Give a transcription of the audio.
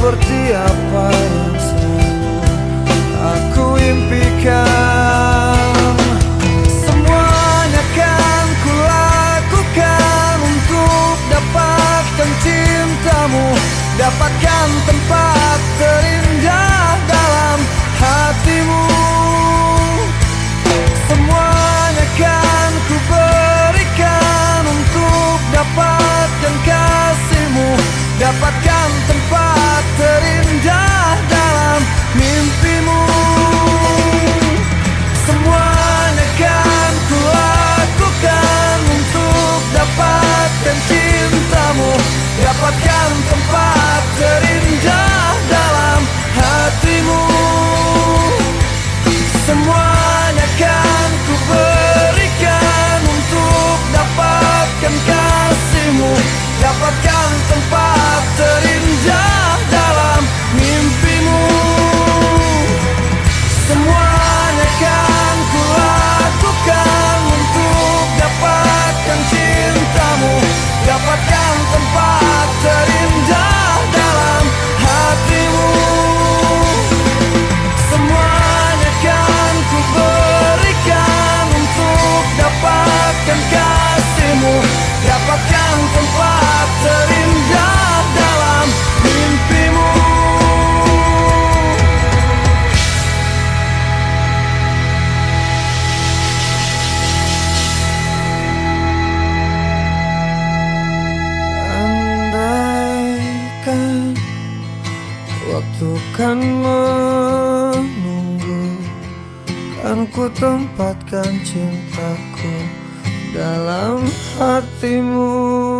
seperti apa yang selalu aku impikan. Semuanya kan ku lakukan untuk dapatkan cintamu, dapatkan tempat terindah dalam hatimu. Semuanya kan ku berikan untuk dapatkan kasihmu, dapatkan tempat terindah dalam mimpimu. Semuanya kan ku lakukan untuk dapatkan cintamu, dapatkan tempat terindah dalam hatimu. Semuanya kan ku berikan untuk dapatkan kasihmu, dapatkan tempat terindah dalam mimpimu. Semuanya kan ku lakukan untuk dapatkan cintamu, dapatkan tempat terindah dalam hatimu. Semuanya kan ku berikan untuk dapatkan kasihmu, dapatkan tempat terindah dalam mimpimu. Andaikan waktu kan menunggu, kan ku tempatkan cintaku dalam hatimu.